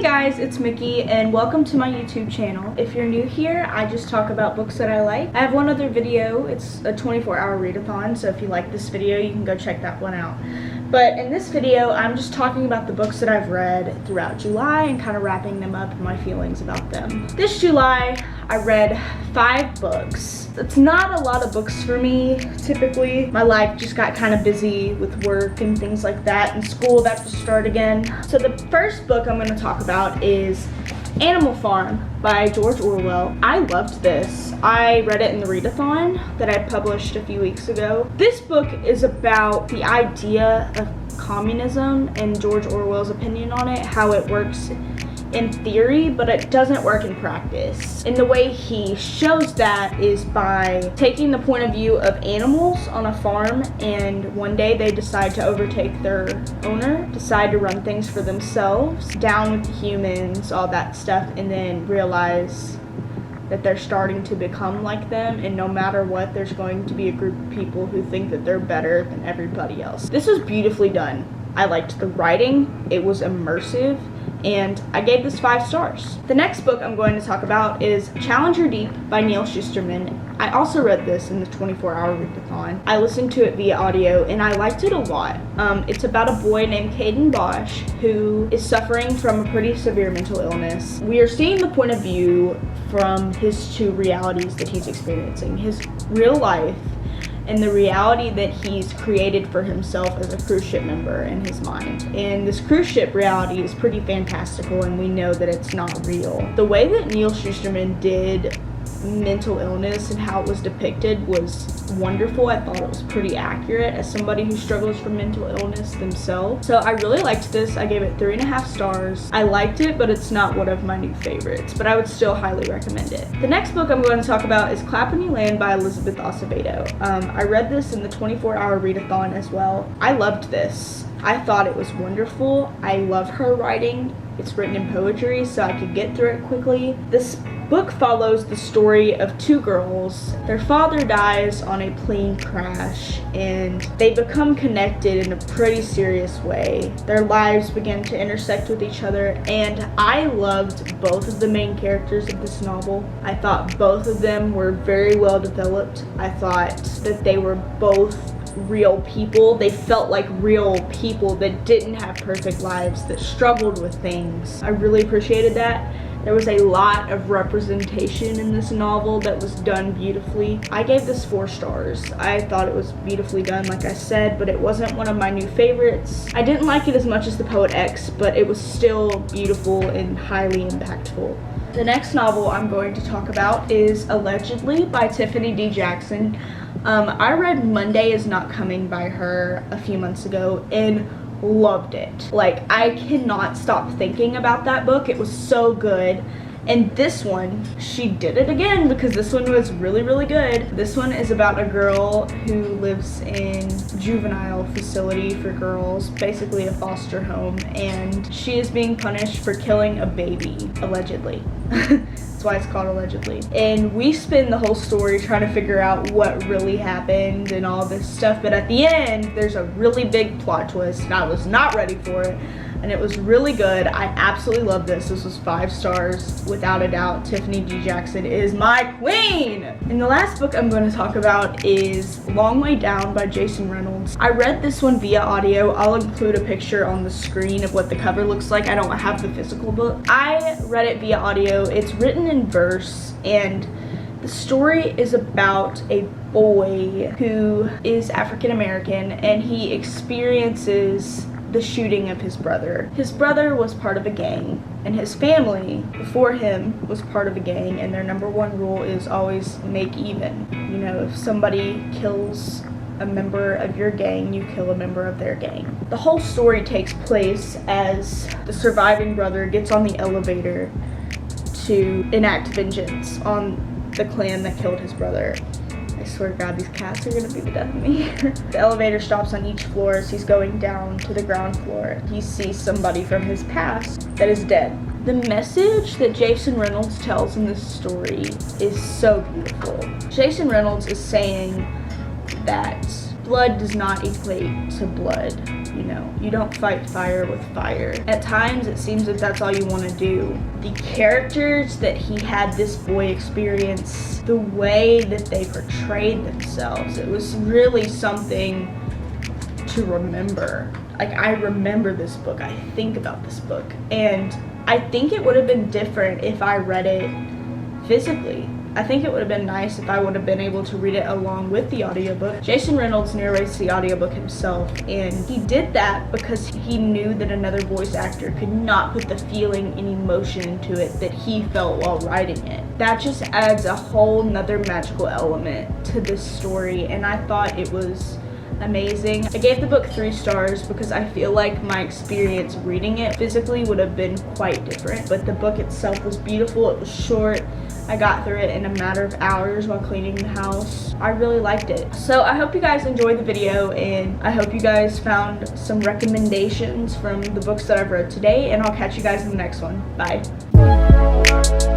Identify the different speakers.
Speaker 1: Hey guys, it's Mickey and welcome to my YouTube channel. If you're new here, I just talk about books that I like. I have one other video. It's a 24-hour readathon, so if you like this video, you can go check that one out. But in this video, I'm just talking about the books that I've read throughout July and kind of wrapping them up and my feelings about them. This July, I read 5 books. It's not a lot of books for me, typically. My life just got kind of busy with work and things like that, and school about to start again. So the first book I'm going to talk about is Animal Farm by George Orwell. I loved this. I read it in the readathon that I published a few weeks ago. This book is about the idea of communism and George Orwell's opinion on it, how it works in theory, but it doesn't work in practice. And the way he shows that is by taking the point of view of animals on a farm, and one day they decide to overtake their owner, decide to run things for themselves, down with the humans, all that stuff, and then realize that they're starting to become like them, and no matter what, there's going to be a group of people who think that they're better than everybody else. This was beautifully done. I liked the writing, it was immersive, and I gave this 5 stars. The next book I'm going to talk about is Challenger Deep by Neal Shusterman. I also read this in the 24-hour readathon. I listened to it via audio and I liked it a lot. It's about a boy named Caden Bosch who is suffering from a pretty severe mental illness. We are seeing the point of view from his 2 realities that he's experiencing. His real life and the reality that he's created for himself as a cruise ship member in his mind. And this cruise ship reality is pretty fantastical, and we know that it's not real. The way that Neal Shusterman did mental illness and how it was depicted was wonderful. I thought it was pretty accurate as somebody who struggles from mental illness themselves. So I really liked this. I gave it 3.5 stars. I liked it, but it's not one of my new favorites, but I would still highly recommend it. The next book I'm going to talk about is Clappany Land by Elizabeth Acevedo. I read this in the 24-hour readathon as well. I loved this. I thought it was wonderful. I love her writing. It's written in poetry, so I could get through it quickly. This book follows the story of 2 girls. Their father dies on a plane crash, and they become connected in a pretty serious way. Their lives begin to intersect with each other, and I loved both of the main characters of this novel. I thought both of them were very well developed. I thought that they were both real people. They felt like real people that didn't have perfect lives, that struggled with things. I really appreciated that. There was a lot of representation in this novel that was done beautifully. I gave this 4 stars. I thought it was beautifully done, like I said, but it wasn't one of my new favorites. I didn't like it as much as The Poet X, but it was still beautiful and highly impactful. The next novel I'm going to talk about is Allegedly by Tiffany D. Jackson. I read Monday Is Not Coming by her a few months ago and loved it. Like, I cannot stop thinking about that book. It was so good. And this one, she did it again because this one was really, really good. This one is about a girl who lives in juvenile facility for girls, basically a foster home, and she is being punished for killing a baby, allegedly. That's why it's called Allegedly. And we spend the whole story trying to figure out what really happened and all this stuff, but at the end, there's a really big plot twist, and I was not ready for it. And it was really good. I absolutely love this. This was 5 stars, without a doubt. Tiffany D. Jackson is my queen! And the last book I'm going to talk about is Long Way Down by Jason Reynolds. I read this one via audio. I'll include a picture on the screen of what the cover looks like. I don't have the physical book. I read it via audio. It's written in verse, and the story is about a boy who is African American, and he experiences the shooting of his brother. His brother was part of a gang, and his family before him was part of a gang, and their #1 rule is always make even. You know, if somebody kills a member of your gang, you kill a member of their gang. The whole story takes place as the surviving brother gets on the elevator to enact vengeance on the clan that killed his brother. I swear to God, these cats are gonna be the death of me. The elevator stops on each floor as he's going down to the ground floor. He sees somebody from his past that is dead. The message that Jason Reynolds tells in this story is so beautiful. Jason Reynolds is saying that blood does not equate to blood. You know, you don't fight fire with fire. At times it seems that that's all you want to do. The characters that he had this boy experience, the way that they portrayed themselves, it was really something to remember. Like, I remember this book, I think about this book, and I think it would have been different if I read it physically. I think it would have been nice if I would have been able to read it along with the audiobook. Jason Reynolds narrates the audiobook himself, and he did that because he knew that another voice actor could not put the feeling and emotion to it that he felt while writing it. That just adds a whole nother magical element to this story, and I thought it was amazing. I gave the book 3 stars because I feel like my experience reading it physically would have been quite different, but the book itself was beautiful. It was short. I got through it in a matter of hours while cleaning the house. I really liked it. So I hope you guys enjoyed the video, and I hope you guys found some recommendations from the books that I've read today, and I'll catch you guys in the next one. Bye.